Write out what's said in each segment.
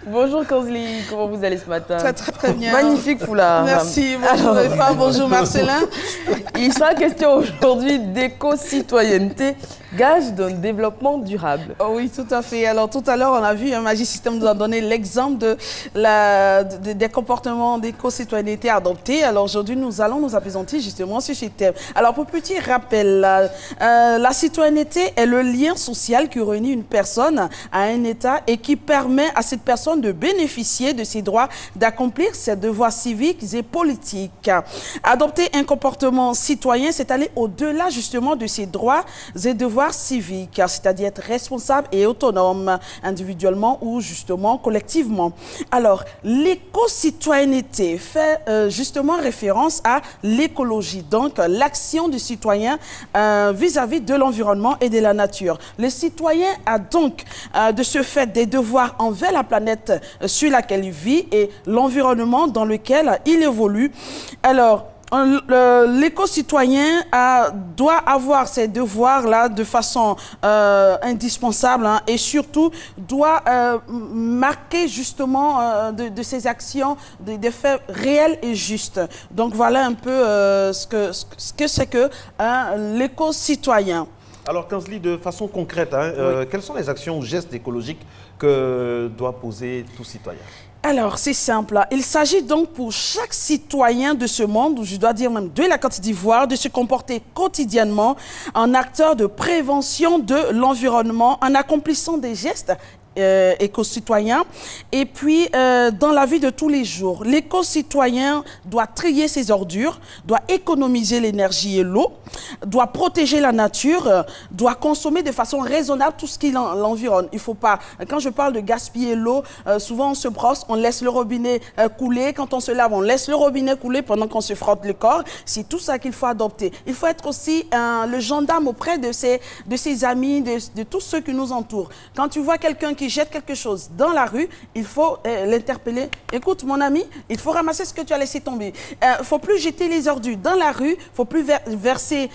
Bonjour Kanzli, comment vous allez ce matin? Très bien. Magnifique foulard. Merci, bonjour Eva, bonjour Marcelin. Il sera question aujourd'hui d'éco-citoyenneté, gage d'un développement durable. Oh oui, tout à fait. Alors tout à l'heure, on a vu, Magic System nous a donné l'exemple des comportements d'éco-citoyenneté adoptés. Alors aujourd'hui, nous allons nous appesantir justement sur ce thème. Alors pour petit rappel, la citoyenneté est le lien social qui réunit une personne à un État et qui permet à cette personne de bénéficier de ses droits, d'accomplir ses devoirs civiques et politiques. Adopter un comportement citoyen, c'est aller au-delà justement de ses droits et devoirs civiques, c'est-à-dire être responsable et autonome, individuellement ou justement collectivement. Alors, l'éco-citoyenneté fait justement référence à l'écologie, donc l'action du citoyen vis-à-vis de l'environnement et de la nature. Le citoyen a donc de ce fait des devoirs envers la planète sur laquelle il vit et l'environnement dans lequel il évolue. Alors, l'éco-citoyen doit avoir ces devoirs-là de façon indispensable et surtout doit marquer justement de ses actions des faits réels et justes. Donc voilà un peu ce que c'est que l'éco-citoyen. Alors, Kanzli, de façon concrète, oui. Quelles sont les actions ou gestes écologiques que doit poser tout citoyen? Alors, c'est simple. Il s'agit donc pour chaque citoyen de ce monde, ou je dois dire même de la Côte d'Ivoire, de se comporter quotidiennement en acteur de prévention de l'environnement, en accomplissant des gestes éco-citoyen. Et puis, dans la vie de tous les jours, l'éco-citoyen doit trier ses ordures, doit économiser l'énergie et l'eau, doit protéger la nature, doit consommer de façon raisonnable tout ce qui l'environne. Il ne faut pas, quand je parle de gaspiller l'eau, souvent on se brosse, on laisse le robinet couler. Quand on se lave, on laisse le robinet couler pendant qu'on se frotte le corps. C'est tout ça qu'il faut adopter. Il faut être aussi le gendarme auprès de ses amis, de tous ceux qui nous entourent. Quand tu vois quelqu'un qui jette quelque chose dans la rue, il faut l'interpeller. Écoute, mon ami, il faut ramasser ce que tu as laissé tomber. Il ne faut plus jeter les ordures dans la rue, il ne faut plus verser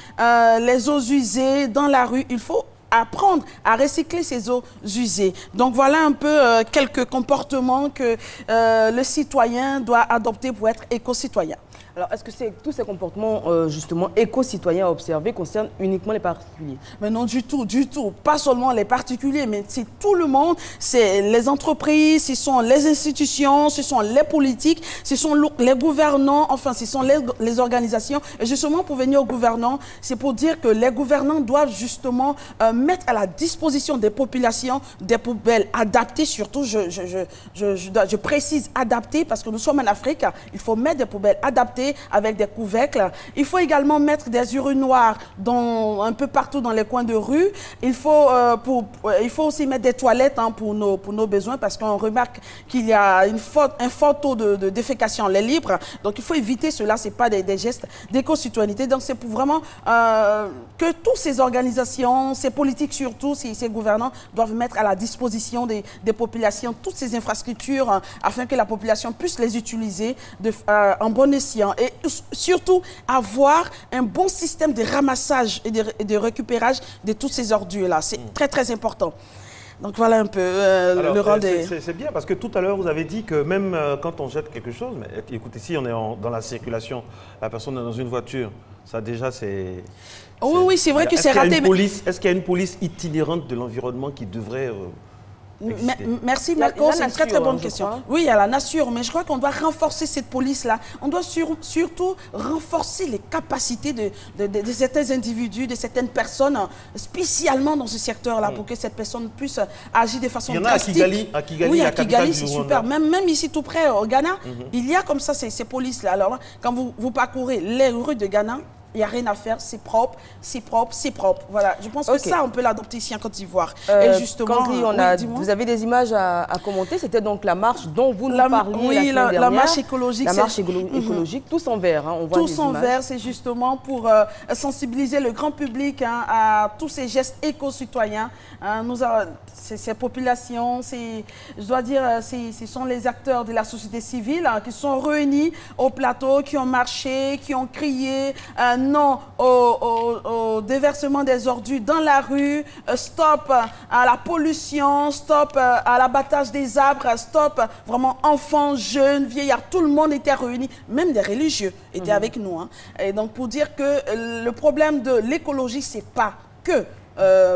les eaux usées dans la rue. Il faut apprendre à recycler ces eaux usées. Donc voilà un peu quelques comportements que le citoyen doit adopter pour être éco-citoyen. Alors, est-ce que tous ces comportements, justement, éco-citoyens à observer concernent uniquement les particuliers? Mais non, du tout, du tout. Pas seulement les particuliers, mais c'est tout le monde. C'est les entreprises, ce sont les institutions, ce sont les politiques, ce sont les gouvernants, enfin, ce sont les organisations. Et justement, pour venir aux gouvernants, c'est pour dire que les gouvernants doivent justement mettre à la disposition des populations des poubelles adaptées, surtout, je précise adaptées, parce que nous sommes en Afrique, il faut mettre des poubelles adaptées avec des couvercles. Il faut également mettre des urinoirs un peu partout dans les coins de rue. Il faut aussi mettre des toilettes pour nos besoins, parce qu'on remarque qu'il y a un fort taux de défécation en l'air libre. Donc il faut éviter cela, ce n'est pas des gestes d'éco-citoyenneté. Donc c'est pour vraiment que toutes ces organisations, ces politiques surtout, ces gouvernants doivent mettre à la disposition des populations toutes ces infrastructures afin que la population puisse les utiliser en bon escient. Et surtout, avoir un bon système de ramassage et de récupérage de toutes ces ordures-là. C'est très, très important. Donc voilà un peu le rôle des... C'est bien, parce que tout à l'heure, vous avez dit que même quand on jette quelque chose, mais écoutez, si on est dans la circulation, la personne est dans une voiture, ça déjà c'est... Oui, c'est vrai que c'est raté. Est-ce qu'il y a une police itinérante de l'environnement qui devrait... Merci Marco, c'est une très très bonne question. Oui, il y a la nature, mais je crois qu'on doit renforcer cette police-là. On doit surtout renforcer les capacités de certains individus, de certaines personnes, spécialement dans ce secteur-là, pour que cette personne puisse agir de façon drastique. Il y en a à Kigali, oui, à Kigali, c'est super. Même ici tout près, au Ghana, il y a comme ça ces polices-là. Alors, quand vous parcourez les rues de Ghana, il n'y a rien à faire, c'est propre, c'est propre, c'est propre. Voilà, je pense que ça, on peut l'adopter ici en Côte d'Ivoire. Et justement, vous avez des images à commenter. C'était donc la marche dont vous nous parliez la semaine dernière. La marche écologique. La marche écologique, tous en vert. On voit tous en vert, c'est justement pour sensibiliser le grand public à tous ces gestes éco-citoyens. Ces populations, je dois dire, ce sont les acteurs de la société civile qui sont réunis au plateau, qui ont marché, qui ont crié non au déversement des ordures dans la rue, stop à la pollution, stop à l'abattage des arbres, stop vraiment enfants, jeunes, vieillards, tout le monde était réuni, même des religieux étaient avec nous. Hein. Et donc pour dire que le problème de l'écologie, c'est pas que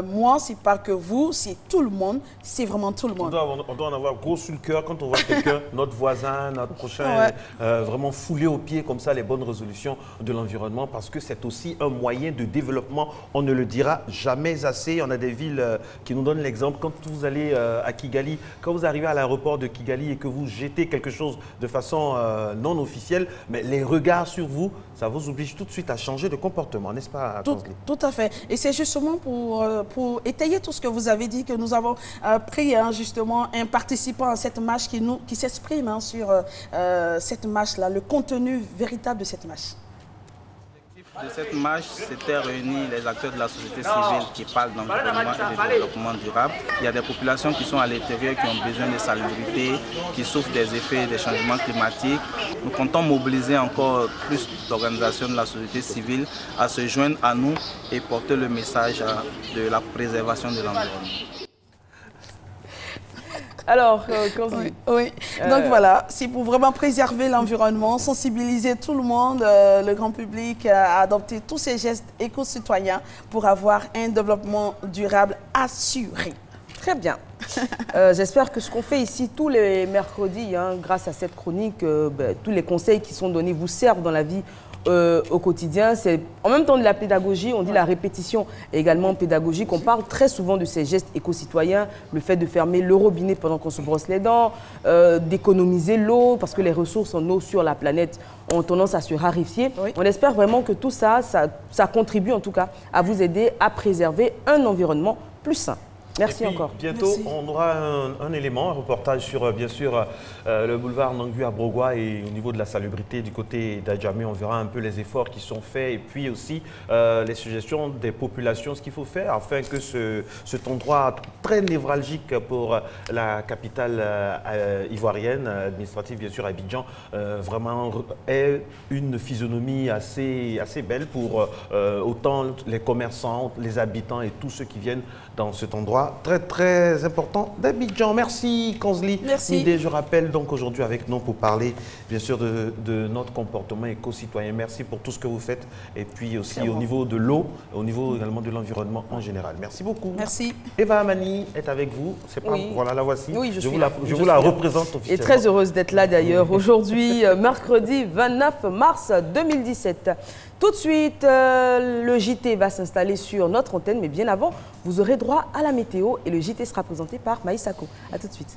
moi, c'est pas que vous, c'est tout le monde, c'est vraiment tout le monde. On doit en avoir gros sur le cœur quand on voit quelqu'un, notre voisin, notre prochain, vraiment fouler au pied comme ça les bonnes résolutions de l'environnement parce que c'est aussi un moyen de développement. On ne le dira jamais assez. On a des villes qui nous donnent l'exemple. Quand vous allez à Kigali, quand vous arrivez à l'aéroport de Kigali et que vous jetez quelque chose de façon non officielle, mais les regards sur vous, ça vous oblige tout de suite à changer de comportement, n'est-ce pas, Konsli? Tout à fait. Et c'est justement pour étayer tout ce que vous avez dit que nous avons pris justement un participant à cette marche qui s'exprime sur cette marche-là, le contenu véritable de cette marche. De cette marche, s'étaient réunis les acteurs de la société civile qui parlent d'environnement et de développement durable. Il y a des populations qui sont à l'intérieur, qui ont besoin de salubrité, qui souffrent des effets des changements climatiques. Nous comptons mobiliser encore plus d'organisations de la société civile à se joindre à nous et porter le message de la préservation de l'environnement. Alors, oui. Donc voilà, c'est pour vraiment préserver l'environnement, sensibiliser tout le monde, le grand public, à adopter tous ces gestes éco-citoyens pour avoir un développement durable assuré. Très bien. J'espère que ce qu'on fait ici tous les mercredis, hein, grâce à cette chronique, tous les conseils qui sont donnés vous servent dans la vie au quotidien. C'est en même temps de la pédagogie, on dit la répétition est également pédagogique. On parle très souvent de ces gestes éco-citoyens, le fait de fermer le robinet pendant qu'on se brosse les dents, d'économiser l'eau, parce que les ressources en eau sur la planète ont tendance à se raréfier. Oui. On espère vraiment que tout ça, ça contribue en tout cas à vous aider à préserver un environnement plus sain. Merci encore. Bientôt, on aura un élément, un reportage sur, bien sûr, le boulevard Nangui à Brogua et au niveau de la salubrité du côté d'Adjamé. On verra un peu les efforts qui sont faits et puis aussi les suggestions des populations, ce qu'il faut faire afin que cet endroit très névralgique pour la capitale ivoirienne, administrative, bien sûr, Abidjan, vraiment ait une physionomie assez belle pour autant les commerçants, les habitants et tous ceux qui viennent dans cet endroit très très important d'Abidjan. Merci Konsli. Merci. Midé, je rappelle donc aujourd'hui avec nous pour parler bien sûr de notre comportement éco-citoyen. Merci pour tout ce que vous faites et puis aussi au niveau de l'eau, au niveau également de l'environnement en général. Merci beaucoup. Merci. Eva Amani est avec vous. C'est pas voilà, la voici. Oui, je vous la représente officiellement. Et très heureuse d'être là d'ailleurs aujourd'hui, mercredi 29 mars 2017. Tout de suite, le JT va s'installer sur notre antenne, mais bien avant, vous aurez droit à la météo et le JT sera présenté par Maïsako. A tout de suite.